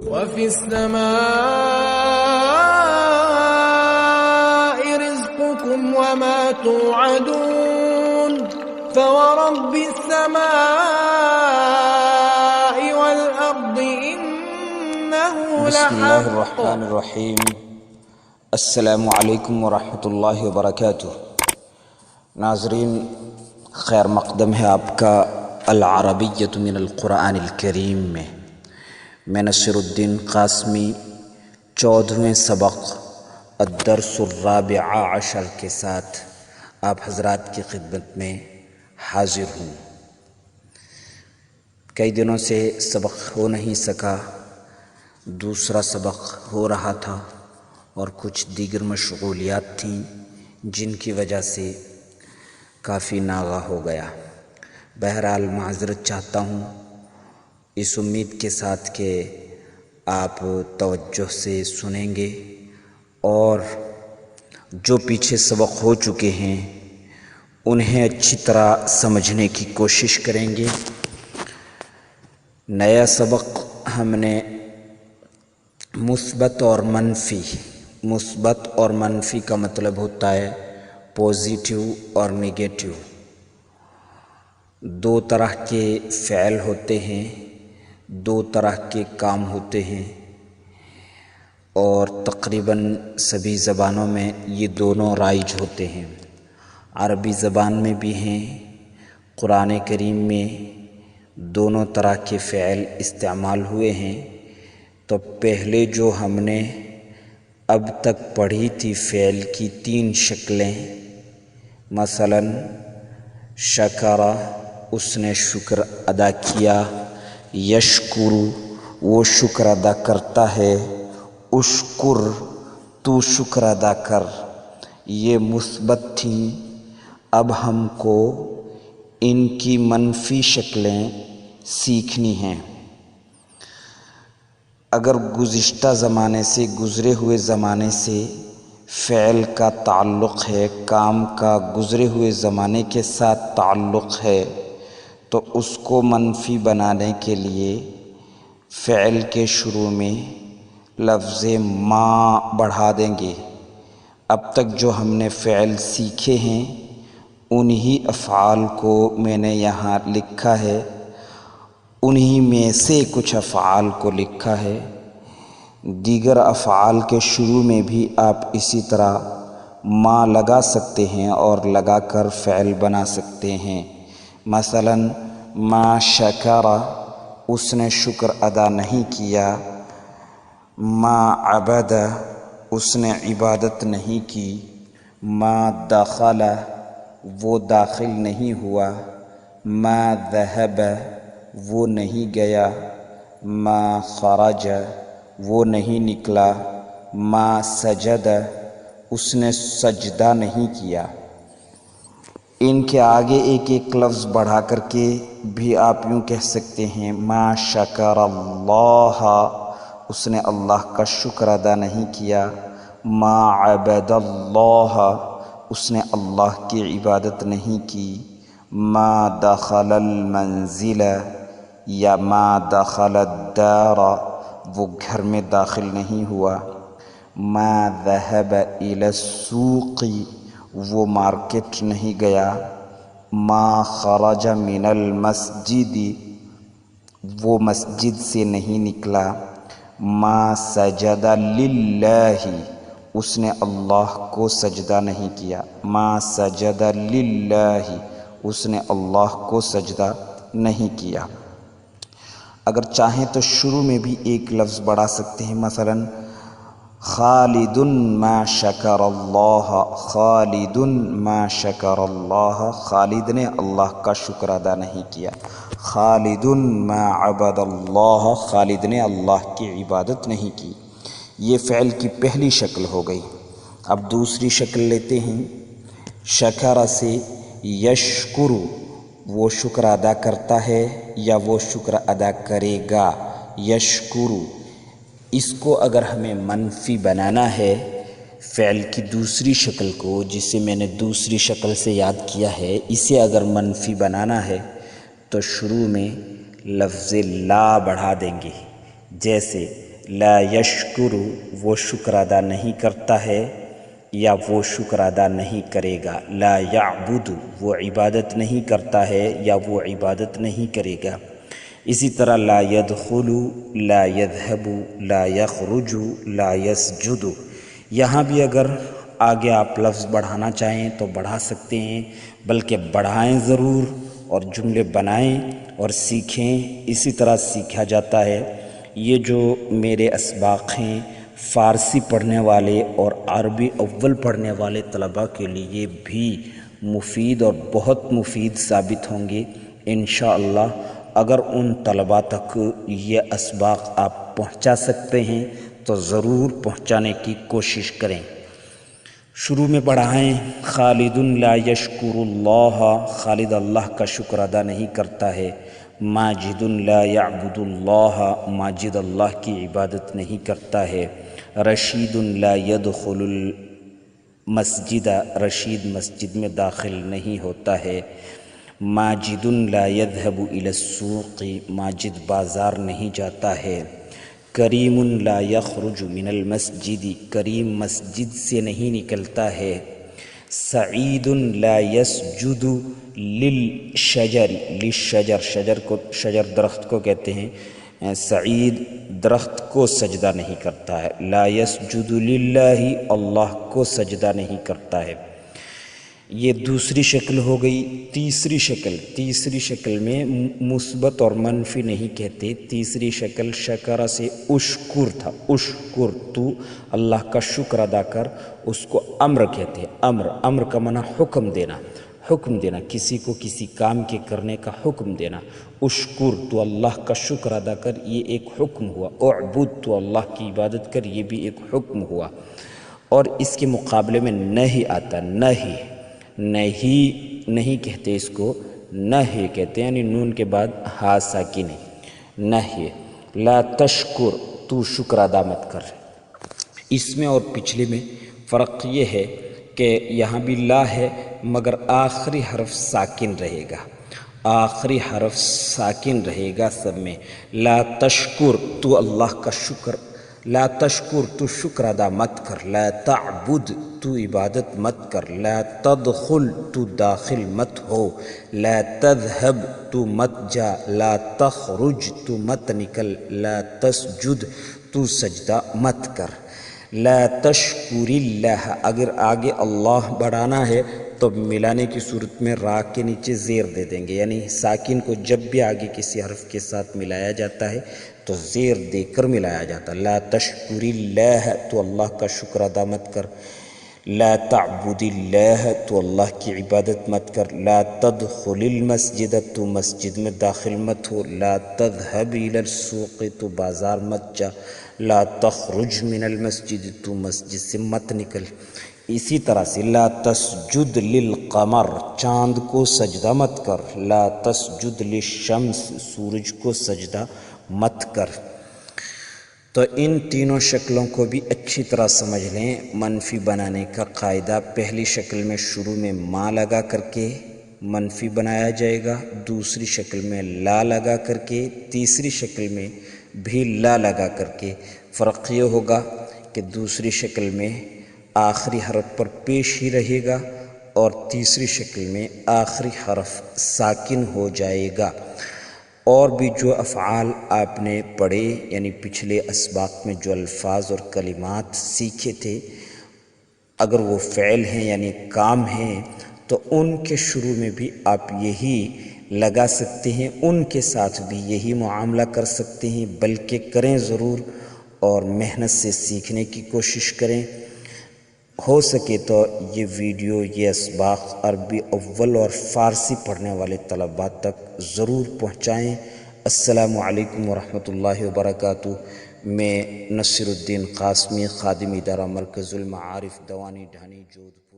وفي السماء رزقكم وما توعدون فورب السماء والأرض إنه بسم اللہ لحق. الرحمن الرحیم۔ السلام علیکم ورحمۃ اللہ وبرکاتہ۔ ناظرین، خیر مقدم ہے آپ کا العربیۃ من القرآن الکریم میں نصر الدین قاسمی 14ویں سبق الدرس الرابع عشر کے ساتھ آپ حضرات کی خدمت میں حاضر ہوں۔ کئی دنوں سے سبق ہو نہیں سکا، دوسرا سبق ہو رہا تھا اور کچھ دیگر مشغولیات تھیں جن کی وجہ سے کافی ناغہ ہو گیا۔ بہرحال معذرت چاہتا ہوں، اس امید کے ساتھ کہ آپ توجہ سے سنیں گے اور جو پیچھے سبق ہو چکے ہیں انہیں اچھی طرح سمجھنے کی کوشش کریں گے۔ نیا سبق ہم نے مثبت اور منفی کا مطلب ہوتا ہے پازیٹیو اور نگیٹیو۔ دو طرح کے فعل ہوتے ہیں، دو طرح کے کام ہوتے ہیں، اور تقریباً سبھی زبانوں میں یہ دونوں رائج ہوتے ہیں۔ عربی زبان میں بھی ہیں، قرآن کریم میں دونوں طرح کے فعل استعمال ہوئے ہیں۔ تو پہلے جو ہم نے اب تک پڑھی تھی فعل کی 3 شکلیں، مثلاً شکرہ اس نے شکر ادا کیا، یشکر وہ شکر ادا کرتا ہے، اشکر تو شکر ادا کر، یہ مثبت تھیں۔ اب ہم کو ان کی منفی شکلیں سیکھنی ہیں۔ اگر گزشتہ زمانے سے، گزرے ہوئے زمانے سے فعل کا تعلق ہے، کام کا گزرے ہوئے زمانے کے ساتھ تعلق ہے، تو اس کو منفی بنانے کے لیے فعل کے شروع میں لفظ ما بڑھا دیں گے۔ اب تک جو ہم نے فعل سیکھے ہیں انہی افعال کو میں نے یہاں لکھا ہے، انہی میں سے کچھ افعال کو لکھا ہے۔ دیگر افعال کے شروع میں بھی آپ اسی طرح ما لگا سکتے ہیں اور لگا کر فعل بنا سکتے ہیں۔ مثلاً ما شکر اس نے شکر ادا نہیں کیا، ما عبد اس نے عبادت نہیں کی، ما دخل وہ داخل نہیں ہوا، ما ذهب وہ نہیں گیا، ما خرج وہ نہیں نکلا، ما سجد اس نے سجدہ نہیں کیا۔ ان کے آگے ایک ایک لفظ بڑھا کر کے بھی آپ یوں کہہ سکتے ہیں ما شکر اللہ اس نے اللہ کا شکر ادا نہیں کیا، ما عبد اللہ اس نے اللہ کی عبادت نہیں کی، ما دخل المنزل یا ما دخل الدار وہ گھر میں داخل نہیں ہوا، ما ذهب الى السوق وہ مارکیٹ نہیں گیا، ما خرج من المسجد وہ مسجد سے نہیں نکلا، ما سجد للہ اس نے اللہ کو سجدہ نہیں کیا، ما سجد للہ اس نے اللہ کو سجدہ نہیں کیا۔ اگر چاہیں تو شروع میں بھی ایک لفظ بڑھا سکتے ہیں، مثلاً خالد ما شکر اللہ، خالد ما شکر اللہ خالد نے اللہ کا شکر ادا نہیں کیا، خالد ما عبد اللہ خالد نے اللہ کی عبادت نہیں کی۔ یہ فعل کی پہلی شکل ہو گئی۔ اب دوسری شکل لیتے ہیں، شکر سے یشکر وہ شکر ادا کرتا ہے یا وہ شکر ادا کرے گا، یشکر اس کو اگر ہمیں منفی بنانا ہے فعل کی دوسری شکل کو، جسے میں نے دوسری شکل سے یاد کیا ہے، اسے اگر منفی بنانا ہے تو شروع میں لفظ لا بڑھا دیں گے، جیسے لا یشکر وہ شکر ادا نہیں کرتا ہے یا وہ شکر ادا نہیں کرے گا، لا یعبد وہ عبادت نہیں کرتا ہے یا وہ عبادت نہیں کرے گا۔ اسی طرح لا یدخل، لا یذهب، لا یخرج، لا یسجد، یہاں بھی اگر آگے آپ لفظ بڑھانا چاہیں تو بڑھا سکتے ہیں، بلکہ بڑھائیں ضرور اور جملے بنائیں اور سیکھیں، اسی طرح سیکھا جاتا ہے۔ یہ جو میرے اسباق ہیں فارسی پڑھنے والے اور عربی اول پڑھنے والے طلباء کے لیے بھی مفید اور بہت مفید ثابت ہوں گے انشاءاللہ۔ اگر ان طلباء تک یہ اسباق آپ پہنچا سکتے ہیں تو ضرور پہنچانے کی کوشش کریں۔ شروع میں بڑھائیں، خالد لا یشکر اللہ، خالد اللہ کا شکر ادا نہیں کرتا ہے۔ ماجد لا یعبد اللہ، ماجد اللہ کی عبادت نہیں کرتا ہے۔ رشید لا يدخل المسجد، رشید مسجد میں داخل نہیں ہوتا ہے۔ ماجد لا يذهب الى السوق، ماجد بازار نہیں جاتا ہے۔ کریم لا يخرج من المسجد، کریم مسجد سے نہیں نکلتا ہے۔ سعید لا يسجد للشجر، للشجر شجر درخت کو کہتے ہیں، سعید درخت کو سجدہ نہیں کرتا ہے۔ لا یسجد للہ، اللہ کو سجدہ نہیں کرتا ہے۔ یہ دوسری شکل ہو گئی۔ تیسری شکل میں مثبت اور منفی نہیں کہتے۔ تیسری شکل شکر سے اشکر تھا، اشکر تو اللہ کا شکر ادا کر، اس کو امر کہتے ہیں۔ امر کا معنی حکم دینا، کسی کو کسی کام کے کرنے کا حکم دینا۔ اشکر تو اللہ کا شکر ادا کر، یہ ایک حکم ہوا۔ اعبد تو اللہ کی عبادت کر، یہ بھی ایک حکم ہوا۔ اور اس کے مقابلے میں نہی آتا، نہیں کہتے اس کو، نہی کہتے ہیں، یعنی نون کے بعد ہا ساکن ہے، نہی۔ لا تشکر تو شکر ادا مت کر۔ اس میں اور پچھلے میں فرق یہ ہے کہ یہاں بھی لا ہے مگر آخری حرف ساکن رہے گا، آخری حرف ساکن رہے گا سب میں۔ لا تشکر تو اللہ کا شکر، لا تشکر تو شکر ادا مت کر۔ لا تعبد تو عبادت مت کر۔ لا تدخل تو داخل مت ہو۔ لا تذهب تو مت جا۔ لا تخرج تو مت نکل۔ لا تسجد تو سجدہ مت کر۔ لا تشکر اللہ، اگر آگے اللہ بڑھانا ہے تو ملانے کی صورت میں را کے نیچے زیر دے دیں گے، یعنی ساکن کو جب بھی آگے کسی حرف کے ساتھ ملایا جاتا ہے تو زیر دے کر ملایا جاتا ہے۔ لا تشکر اللہ تو اللہ کا شکر ادا مت کر۔ لا تعبد اللہ تو اللہ کی عبادت مت کر۔ لا تدخل المسجد تو مسجد میں داخل مت ہو۔ لا تذهب الى السوق تو بازار مت جا۔ لا تخرج من المسجد تو مسجد سے مت نکل۔ اسی طرح سے لا تسجد للقمر چاند کو سجدہ مت کر۔ لا تسجد للشمس سورج کو سجدہ مت کر۔ تو ان تینوں شکلوں کو بھی اچھی طرح سمجھ لیں۔ منفی بنانے کا قاعدہ، پہلی شکل میں شروع میں ما لگا کر کے منفی بنایا جائے گا، دوسری شکل میں لا لگا کر کے، تیسری شکل میں بھی لا لگا کر کے۔ فرق یہ ہوگا کہ دوسری شکل میں آخری حرف پر پیش ہی رہے گا اور تیسری شکل میں آخری حرف ساکن ہو جائے گا۔ اور بھی جو افعال آپ نے پڑھے، یعنی پچھلے اسباق میں جو الفاظ اور کلمات سیکھے تھے، اگر وہ فعل ہیں یعنی کام ہیں تو ان کے شروع میں بھی آپ یہی لگا سکتے ہیں، ان کے ساتھ بھی یہی معاملہ کر سکتے ہیں، بلکہ کریں ضرور اور محنت سے سیکھنے کی کوشش کریں۔ ہو سکے تو یہ ویڈیو، یہ اسباق عربی اول اور فارسی پڑھنے والے طلباء تک ضرور پہنچائیں۔ السلام علیکم ورحمۃ اللہ وبرکاتہ۔ میں نصیر الدین قاسمی، خادم ادارہ مرکز المعارف دوانی ڈھانی جودھ۔